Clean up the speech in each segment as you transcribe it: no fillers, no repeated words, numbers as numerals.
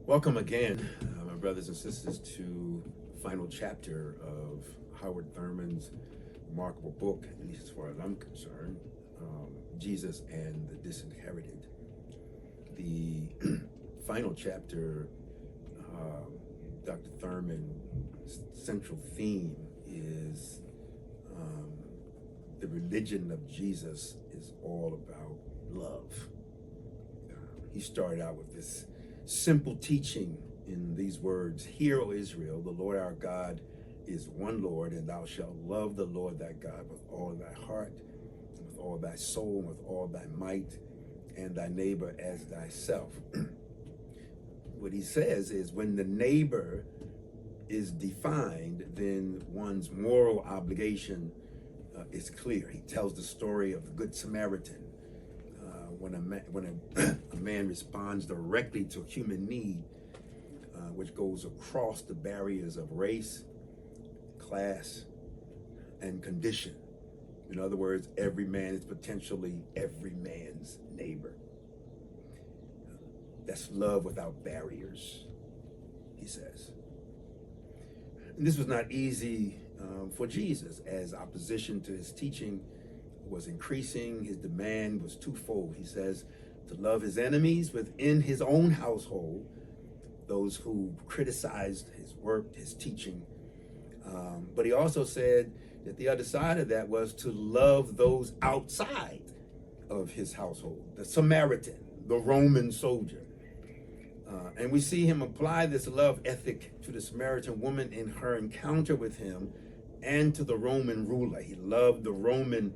Welcome again, my brothers and sisters, to the final chapter of Howard Thurman's remarkable book, at least as far as I'm concerned, Jesus and The Disinherited. The final chapter, Dr. Thurman's central theme is the religion of Jesus is all about love. He started out with this simple teaching in these words: Hear, O Israel, the Lord our God is one Lord, and thou shalt love the Lord thy God with all thy heart, with all thy soul, with all thy might, and thy neighbor as thyself. What he says is, when the neighbor is defined, then one's moral obligation is clear. He tells the story of the Good Samaritan. When a man responds directly to human need, which goes across the barriers of race, class, and condition. In other words, every man is potentially every man's neighbor. That's love without barriers, he says. And this was not easy for Jesus, as opposition to his teaching was increasing. His demand was twofold. He says to love his enemies within his own household, those who criticized his work, his teaching. But he also said that the other side of that was to love those outside of his household, the Samaritan, the Roman soldier. And we see him apply this love ethic to the Samaritan woman in her encounter with him and to the Roman ruler. He loved the Roman,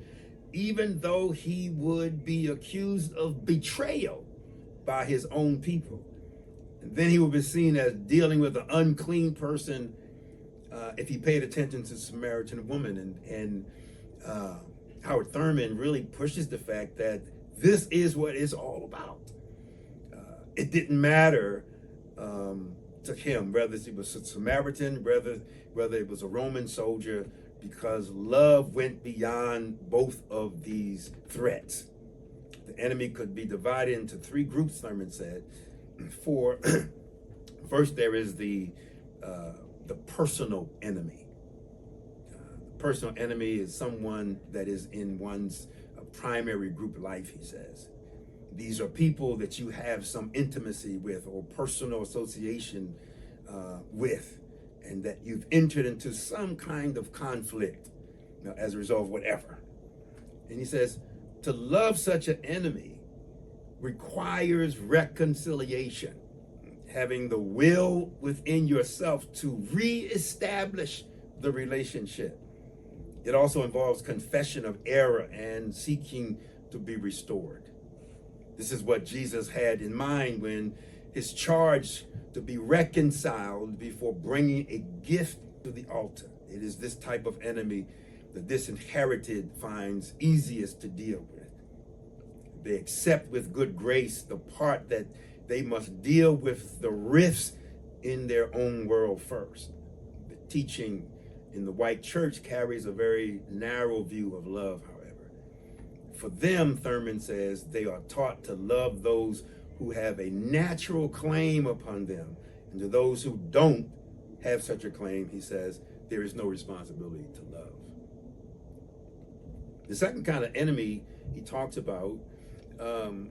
even though he would be accused of betrayal by his own people. And then he would be seen as dealing with an unclean person if he paid attention to the Samaritan woman. And Howard Thurman really pushes the fact that this is what it's all about. It didn't matter to him whether he was a Samaritan, whether it was a Roman soldier, because love went beyond both of these threats. The enemy could be divided into three groups, Thurman said. First, there is the personal enemy. The personal enemy is someone that is in one's primary group life, he says. These are people that you have some intimacy with or personal association with, and that you've entered into some kind of conflict as a result of whatever. And he says, to love such an enemy requires reconciliation, having the will within yourself to reestablish the relationship. It also involves confession of error and seeking to be restored. This is what Jesus had in mind when his charge to be reconciled before bringing a gift to the altar. It is this type of enemy the disinherited finds easiest to deal with. They accept with good grace the part that they must deal with the rifts in their own world first. The teaching in the white church carries a very narrow view of love, however. For them, Thurman says, they are taught to love those who have a natural claim upon them. And to those who don't have such a claim, he says, there is no responsibility to love. The second kind of enemy he talks about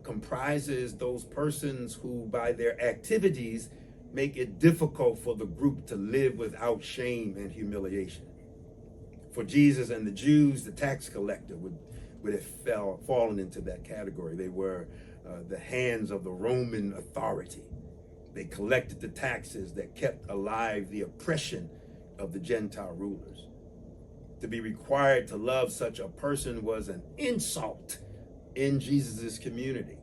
comprises those persons who, by their activities, make it difficult for the group to live without shame and humiliation. For Jesus and the Jews, the tax collector would have fallen into that category. They were the hands of the Roman authority. They collected the taxes that kept alive the oppression of the Gentile rulers. To be required to love such a person was an insult in Jesus's community.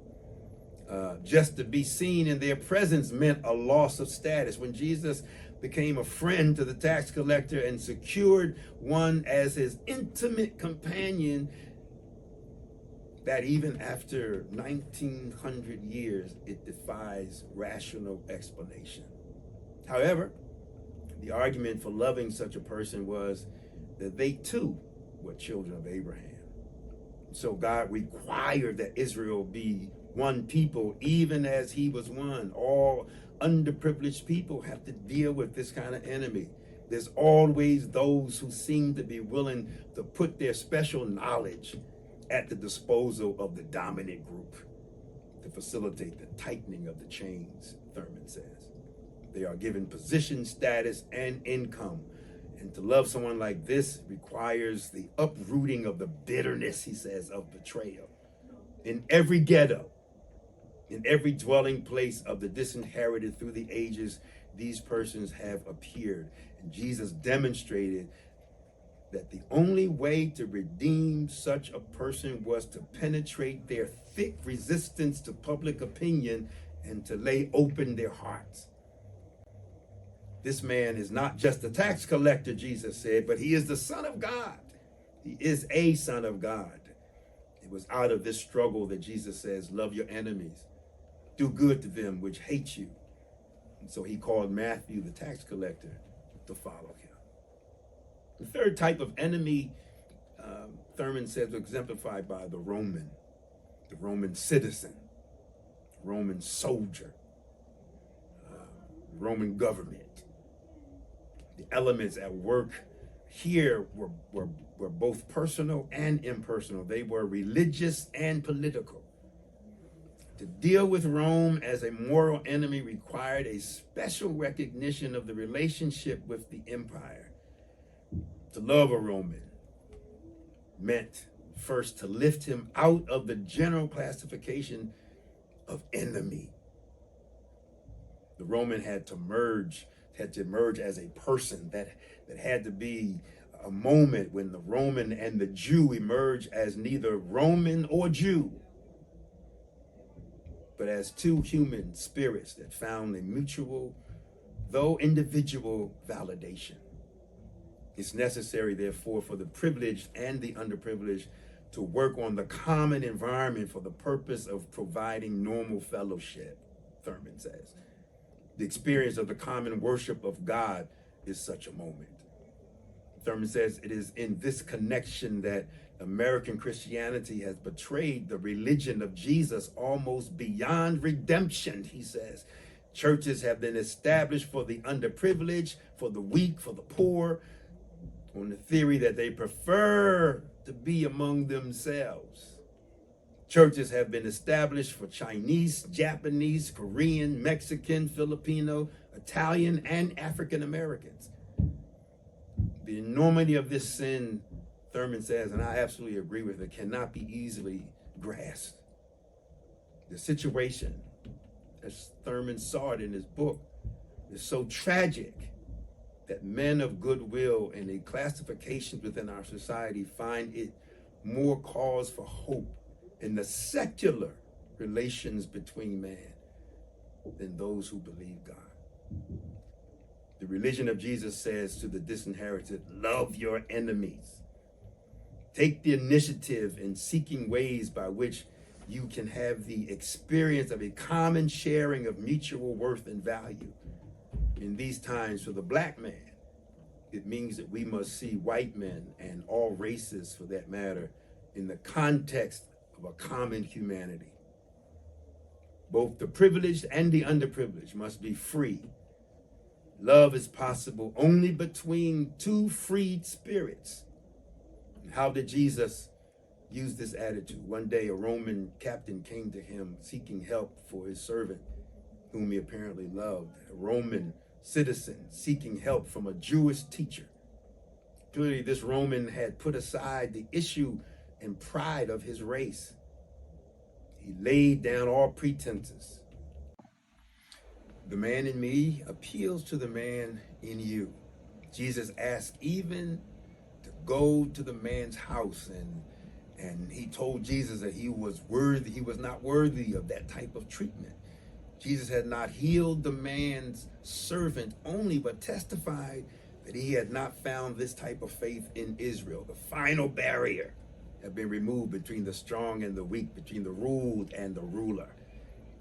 Just to be seen in their presence meant a loss of status. When Jesus became a friend to the tax collector and secured one as his intimate companion, that even after 1900 years, it defies rational explanation. However, the argument for loving such a person was that they too were children of Abraham. So God required that Israel be one people, even as he was one. All underprivileged people have to deal with this kind of enemy. There's always those who seem to be willing to put their special knowledge at the disposal of the dominant group to facilitate the tightening of the chains, Thurman says. They are given position, status, and income. And to love someone like this requires the uprooting of the bitterness, he says, of betrayal. In every ghetto, in every dwelling place of the disinherited through the ages, these persons have appeared. And Jesus demonstrated that the only way to redeem such a person was to penetrate their thick resistance to public opinion and to lay open their hearts. This man is not just a tax collector, Jesus said, but he is the Son of God. He is a Son of God. It was out of this struggle that Jesus says, love your enemies, do good to them which hate you. And so he called Matthew, the tax collector, to follow him. The third type of enemy, Thurman says, was exemplified by the Roman citizen, Roman soldier, Roman government. The elements at work here were both personal and impersonal. They were religious and political. To deal with Rome as a moral enemy required a special recognition of the relationship with the empire. To love a Roman meant first to lift him out of the general classification of enemy. The Roman had to emerge as a person. That had to be a moment when the Roman and the Jew emerged as neither Roman or Jew, but as two human spirits that found a mutual, though individual, validation. It's necessary, therefore, for the privileged and the underprivileged to work on the common environment for the purpose of providing normal fellowship, Thurman says. The experience of the common worship of God is such a moment. Thurman says it is in this connection that American Christianity has betrayed the religion of Jesus almost beyond redemption, he says. Churches have been established for the underprivileged, for the weak, for the poor, on the theory that they prefer to be among themselves. Churches have been established for Chinese, Japanese, Korean, Mexican, Filipino, Italian, and African Americans. The enormity of this sin, Thurman says, and I absolutely agree with it, cannot be easily grasped. The situation, as Thurman saw it in his book, is so tragic that men of goodwill and the classifications within our society find it more cause for hope in the secular relations between man than those who believe God. The religion of Jesus says to the disinherited, love your enemies. Take the initiative in seeking ways by which you can have the experience of a common sharing of mutual worth and value. In these times, for the black man, it means that we must see white men and all races, for that matter, in the context of a common humanity. Both the privileged and the underprivileged must be free. Love is possible only between two freed spirits. How did Jesus use this attitude? One day, a Roman captain came to him seeking help for his servant, whom he apparently loved. A Roman citizen seeking help from a Jewish teacher. Clearly, this Roman had put aside the issue and pride of his race. He laid down all pretenses. The man in me appeals to the man in you. Jesus asked even to go to the man's house, and he told Jesus that he was not worthy of that type of treatment. Jesus had not healed the man's servant only, but testified that he had not found this type of faith in Israel. The final barrier had been removed between the strong and the weak, between the ruled and the ruler.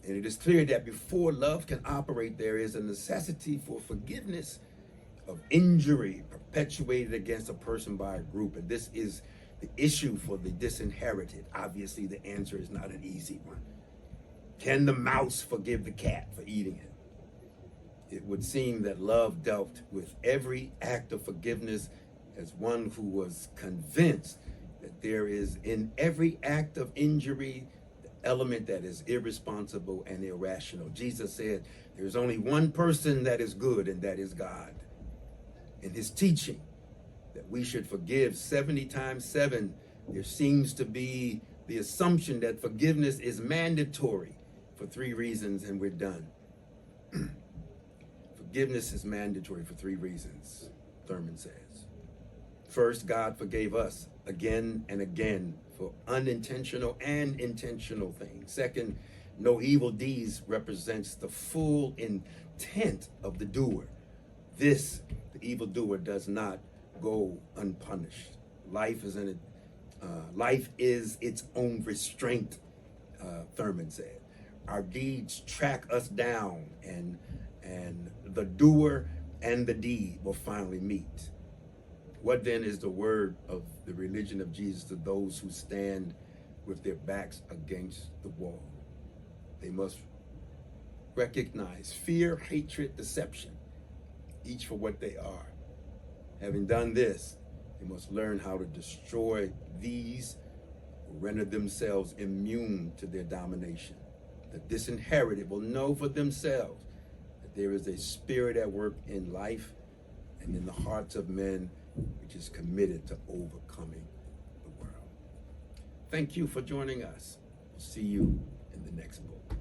And it is clear that before love can operate, there is a necessity for forgiveness of injury perpetuated against a person by a group. And this is the issue for the disinherited. Obviously, the answer is not an easy one. Can the mouse forgive the cat for eating it? It would seem that love dealt with every act of forgiveness as one who was convinced that there is in every act of injury the element that is irresponsible and irrational. Jesus said there's only one person that is good, and that is God. In his teaching that we should forgive 70 times 7, there seems to be the assumption that forgiveness is mandatory for 3 reasons, and we're done. Forgiveness is mandatory for 3 reasons, Thurman says. First, God forgave us again and again for unintentional and intentional things. Second, no evil deeds represents the full intent of the doer. This, the evildoer, does not go unpunished. Life is its own restraint, Thurman said. Our deeds track us down, and the doer and the deed will finally meet. What then is the word of the religion of Jesus to those who stand with their backs against the wall? They must recognize fear, hatred, deception, each for what they are. Having done this, they must learn how to destroy these who render themselves immune to their domination. The disinherited will know for themselves that there is a spirit at work in life and in the hearts of men which is committed to overcoming the world. Thank you for joining us. We'll see you in the next book.